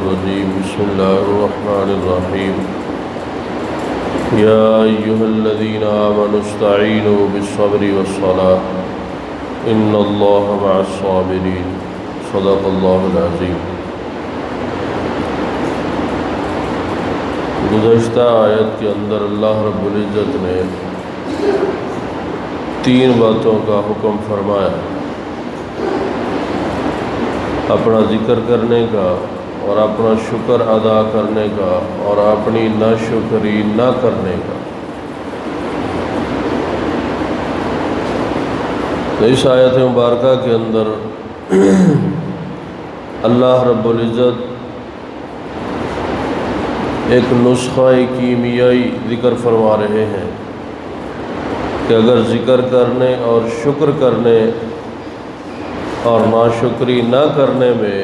الرجيم بسم الله الرحمن الرحيم يا أيها الذين آمنوا استعينوا بالصبر والصلاة إن الله مع الصابرين صدق الله العظيم۔ گزشتہ آیت کے اندر اللہ رب العزت نے 3 باتوں کا حکم فرمایا، اپنا ذکر کرنے کا اور اپنا شکر ادا کرنے کا اور اپنی ناشکری نہ کرنے کا۔ اس آیت مبارکہ کے اندر اللہ رب العزت ایک نسخہ کیمیائی ذکر فرما رہے ہیں کہ اگر ذکر کرنے اور شکر کرنے اور ناشکری نہ کرنے میں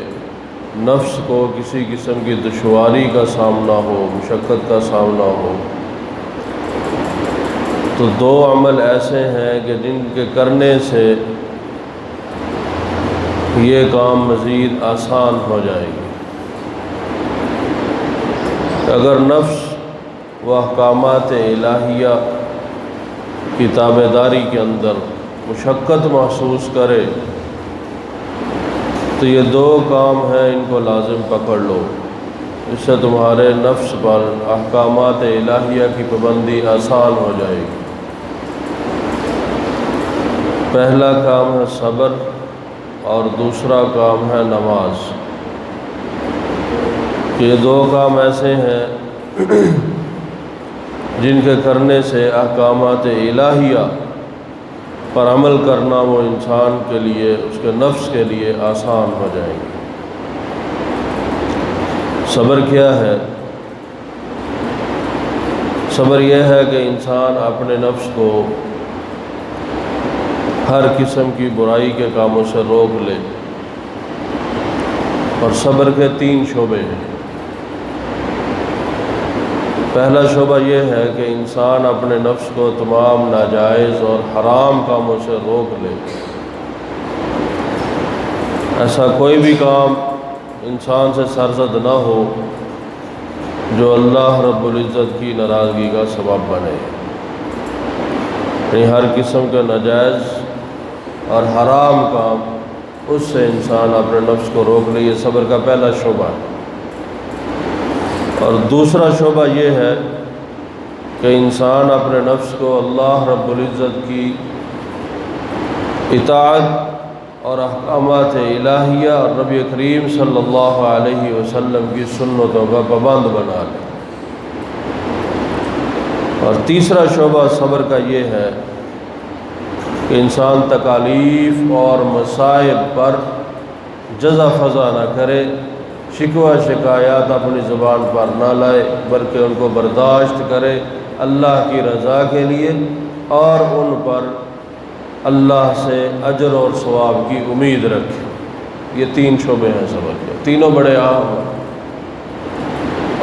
نفس کو کسی قسم کی دشواری کا سامنا ہو، مشقت کا سامنا ہو، تو 2 عمل ایسے ہیں کہ جن کے کرنے سے یہ کام مزید آسان ہو جائے گی۔ اگر نفس و احکامات الہیہ کی تابع داری کے اندر مشقت محسوس کرے تو یہ 2 کام ہیں، ان کو لازم پکڑ لو، اس سے تمہارے نفس پر احکامات الہیہ کی پابندی آسان ہو جائے گی۔ پہلا کام ہے صبر اور دوسرا کام ہے نماز۔ یہ 2 کام ایسے ہیں جن کے کرنے سے احکامات الہیہ پر عمل کرنا وہ انسان کے لیے، اس کے نفس کے لیے آسان ہو جائے گی۔ صبر کیا ہے؟ صبر یہ ہے کہ انسان اپنے نفس کو ہر قسم کی برائی کے کاموں سے روک لے، اور صبر کے 3 شعبے ہیں۔ پہلا شعبہ یہ ہے کہ انسان اپنے نفس کو تمام ناجائز اور حرام کاموں سے روک لے۔ ایسا کوئی بھی کام انسان سے سرزد نہ ہو جو اللہ رب العزت کی ناراضگی کا سبب بنے، یعنی ہر قسم کے ناجائز اور حرام کام، اس سے انسان اپنے نفس کو روک لے۔ یہ صبر کا پہلا شعبہ ہے۔ اور دوسرا شعبہ یہ ہے کہ انسان اپنے نفس کو اللہ رب العزت کی اطاعت اور احکامات الہیہ اور نبی کریم صلی اللہ علیہ وسلم کی سنتوں کا پابند بنا لے۔ اور تیسرا شعبہ صبر کا یہ ہے کہ انسان تکالیف اور مصائب پر جزا فضا نہ کرے، شکوہ شکایات اپنی زبان پر نہ لائے، بلکہ ان کو برداشت کرے اللہ کی رضا کے لیے، اور ان پر اللہ سے اجر اور ثواب کی امید رکھے۔ یہ 3 شعبے ہیں صبر کے، تینوں بڑے اہم ہیں،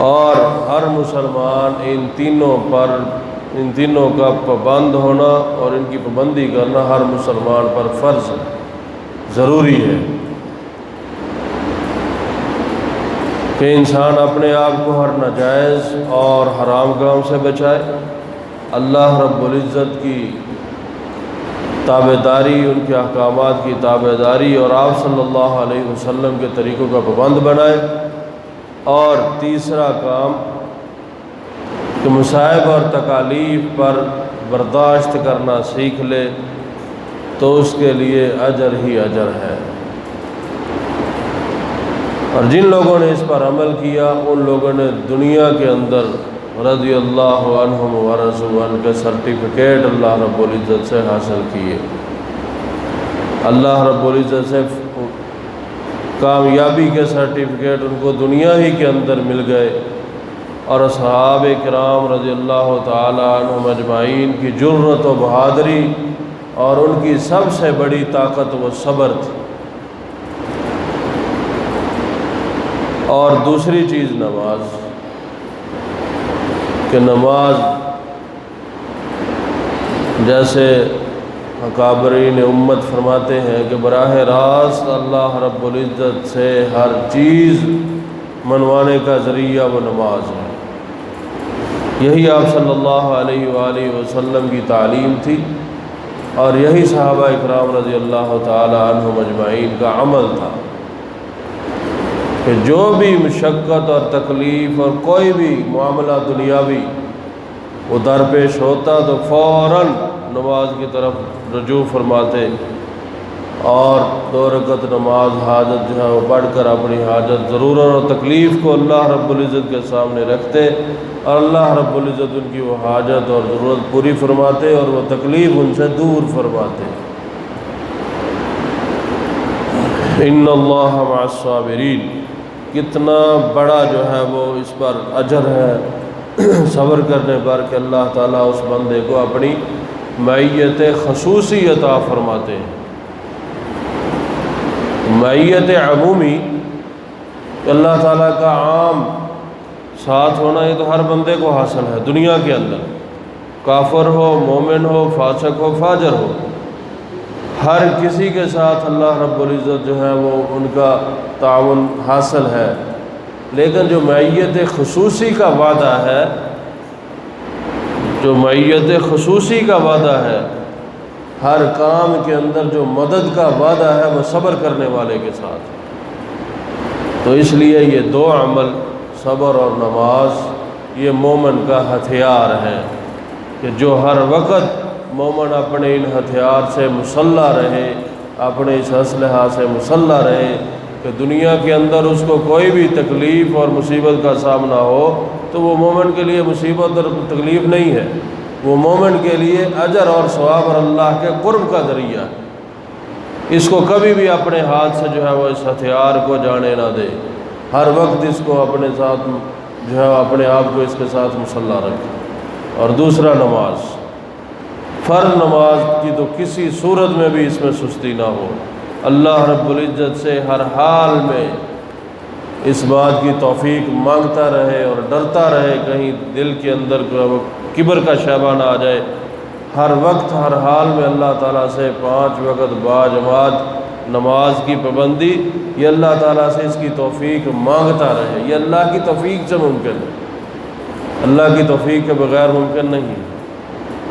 اور ہر مسلمان ان تینوں کا پابند ہونا اور ان کی پابندی کرنا ہر مسلمان پر فرض ہے، ضروری ہے کہ انسان اپنے آپ کو ہر ناجائز اور حرام کام سے بچائے، اللہ رب العزت کی تابع داری، ان کے احکامات کی تابع داری اور آپ صلی اللہ علیہ وسلم کے طریقوں کا پابند بنائے، اور تیسرا کام کہ مصائب اور تکالیف پر برداشت کرنا سیکھ لے، تو اس کے لیے اجر ہی اجر ہے۔ اور جن لوگوں نے اس پر عمل کیا، ان لوگوں نے دنیا کے اندر رضی اللہ عنہم ورضوا عنہ کے سرٹیفکیٹ اللہ رب العزت سے حاصل کیے، اللہ رب العزت سے کامیابی کے سرٹیفکیٹ ان کو دنیا ہی کے اندر مل گئے، اور اصحاب کرام رضی اللہ تعالی عنہم اجمعین کی جرأت و بہادری اور ان کی سب سے بڑی طاقت و صبر تھی۔ اور دوسری چیز نماز، کہ نماز جیسے اکابرین امت فرماتے ہیں کہ براہ راست اللہ رب العزت سے ہر چیز منوانے کا ذریعہ وہ نماز ہے۔ یہی آپ صلی اللہ علیہ وآلہ وسلم کی تعلیم تھی، اور یہی صحابہ اکرام رضی اللہ تعالی عنہم اجمعین کا عمل تھا کہ جو بھی مشقت اور تکلیف اور کوئی بھی معاملہ دنیاوی وہ درپیش ہوتا تو فوراً نماز کی طرف رجوع فرماتے، اور 2 رکعت نماز حاجت جو ہے وہ پڑھ کر اپنی حاجت، ضرورت اور تکلیف کو اللہ رب العزت کے سامنے رکھتے، اور اللہ رب العزت ان کی وہ حاجت اور ضرورت پوری فرماتے اور وہ تکلیف ان سے دور فرماتے۔ ان اللہ مع الصابرین، کتنا بڑا جو ہے وہ اس پر اجر ہے صبر کرنے پر کہ اللہ تعالیٰ اس بندے کو اپنی معیت خصوصی عطا فرماتے ہیں۔ معیت عمومی، اللہ تعالیٰ کا عام ساتھ ہونا، یہ تو ہر بندے کو حاصل ہے دنیا کے اندر، کافر ہو، مومن ہو، فاسق ہو، فاجر ہو، ہر کسی کے ساتھ اللہ رب العزت جو ہے وہ ان کا تعاون حاصل ہے۔ لیکن جو معیت خصوصی کا وعدہ ہے، جو معیت خصوصی کا وعدہ ہے، ہر کام کے اندر جو مدد کا وعدہ ہے وہ صبر کرنے والے کے ساتھ۔ تو اس لیے یہ 2 عمل، صبر اور نماز، یہ مومن کا ہتھیار ہے کہ جو ہر وقت مومن اپنے ان ہتھیار سے مسلح رہے، اپنے اس اسلحہ سے مسلح رہے کہ دنیا کے اندر اس کو کوئی بھی تکلیف اور مصیبت کا سامنا ہو تو وہ مومن کے لیے مصیبت اور تکلیف نہیں ہے، وہ مومن کے لیے اجر اور ثواب اور اللہ کے قرب کا ذریعہ ہے۔ اس کو کبھی بھی اپنے ہاتھ سے جو ہے وہ اس ہتھیار کو جانے نہ دے، ہر وقت اس کو اپنے ساتھ جو ہے اپنے آپ کو اس کے ساتھ مسلح رکھے۔ اور دوسرا، نماز، فرض نماز کی تو کسی صورت میں بھی اس میں سستی نہ ہو، اللہ رب العزت سے ہر حال میں اس بات کی توفیق مانگتا رہے اور ڈرتا رہے کہیں دل کے اندر کبر کا شیبہ نہ آ جائے۔ ہر وقت ہر حال میں اللہ تعالیٰ سے 5 وقت باجماعت نماز کی پابندی، یہ اللہ تعالیٰ سے اس کی توفیق مانگتا رہے۔ یہ اللہ کی توفیق سے ممکن ہے، اللہ کی توفیق کے بغیر ممکن نہیں ہے۔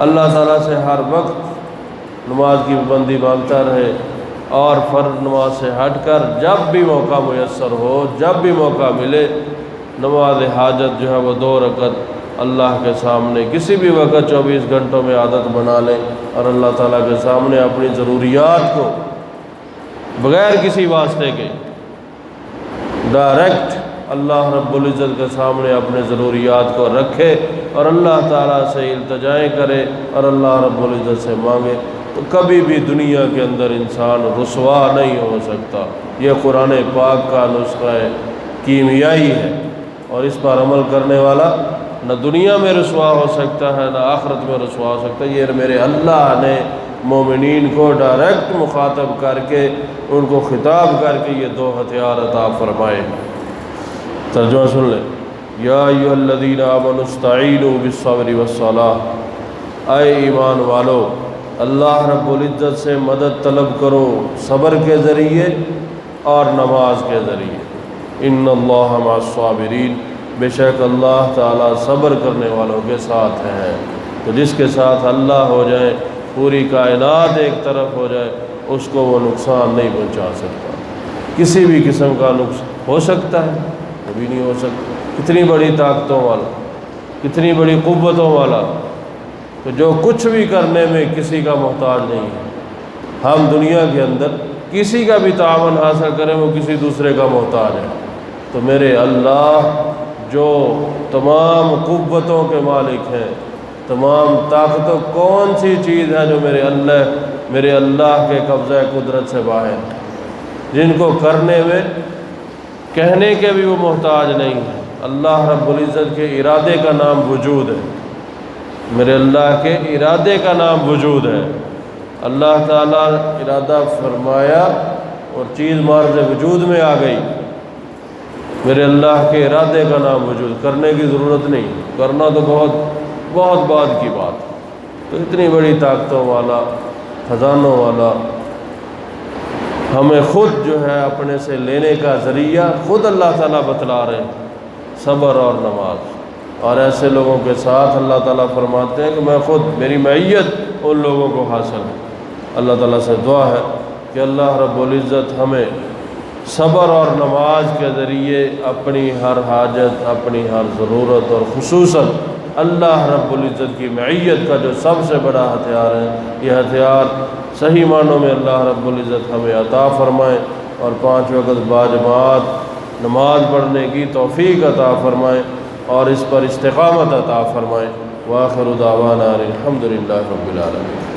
اللہ تعالیٰ سے ہر وقت نماز کی پابندی مانگتا رہے، اور فرض نماز سے ہٹ کر جب بھی موقع میسر ہو، جب بھی موقع ملے، نماز حاجت جو ہے وہ 2 رکعت اللہ کے سامنے کسی بھی وقت 24 گھنٹوں میں عادت بنا لیں، اور اللہ تعالیٰ کے سامنے اپنی ضروریات کو بغیر کسی واسطے کے ڈائریکٹ اللہ رب العزت کے سامنے اپنے ضروریات کو رکھے اور اللہ تعالیٰ سے التجائیں کرے اور اللہ رب العزت سے مانگے، تو کبھی بھی دنیا کے اندر انسان رسوا نہیں ہو سکتا۔ یہ قرآن پاک کا نسخہ کیمیائی ہے، اور اس پر عمل کرنے والا نہ دنیا میں رسوا ہو سکتا ہے نہ آخرت میں رسوا ہو سکتا ہے۔ یہ میرے اللہ نے مومنین کو ڈائریکٹ مخاطب کر کے، ان کو خطاب کر کے یہ 2 ہتھیار عطا فرمائے۔ ترجمہ سن لیں۔ یا ایھا الذین آمنوا استعینوا بالصبر والصلاۃ، اے ایمان والو اللہ رب العزت سے مدد طلب کرو صبر کے ذریعے اور نماز کے ذریعے۔ ان اللہ مع الصابرین، بے شک اللہ تعالیٰ صبر کرنے والوں کے ساتھ ہیں۔ تو جس کے ساتھ اللہ ہو جائے، پوری کائنات ایک طرف ہو جائے، اس کو وہ نقصان نہیں پہنچا سکتا۔ کسی بھی قسم کا نقصان ہو سکتا ہے، کبھی نہیں ہو سکتا۔ کتنی بڑی طاقتوں والا، کتنی بڑی قوتوں والا، تو جو کچھ بھی کرنے میں کسی کا محتاج نہیں ہے۔ ہم دنیا کے اندر کسی کا بھی تعاون حاصل کریں وہ کسی دوسرے کا محتاج ہے، تو میرے اللہ جو تمام قوتوں کے مالک ہیں، تمام طاقتوں، کون سی چیز ہے جو میرے اللہ کے قبضہ قدرت سے باہر، جن کو کرنے میں کہنے کے بھی وہ محتاج نہیں ہے۔ اللہ رب العزت کے ارادے کا نام وجود ہے، میرے اللہ کے ارادے کا نام وجود ہے۔ اللہ تعالیٰ ارادہ فرمایا اور چیز مارز وجود میں آ گئی، میرے اللہ کے ارادے کا نام وجود، کرنے کی ضرورت نہیں، کرنا تو بہت بعد کی بات۔ تو اتنی بڑی طاقتوں والا، خزانوں والا، ہمیں خود جو ہے اپنے سے لینے کا ذریعہ خود اللہ تعالیٰ بتلا رہے ہیں، صبر اور نماز۔ اور ایسے لوگوں کے ساتھ اللہ تعالیٰ فرماتے ہیں کہ میں خود، میری معیت ان لوگوں کو حاصل ہے۔ اللہ تعالیٰ سے دعا ہے کہ اللہ رب العزت ہمیں صبر اور نماز کے ذریعے اپنی ہر حاجت، اپنی ہر ضرورت، اور خصوصاً اللہ رب العزت کی معیت کا جو سب سے بڑا ہتھیار ہے، یہ ہتھیار صحیح معنوں میں اللہ رب العزت ہمیں عطا فرمائے، اور 5 وقت باجماعت نماز پڑھنے کی توفیق عطا فرمائے، اور اس پر استقامت عطا فرمائے۔ وآخر دعوانا الحمدللہ رب العالمین۔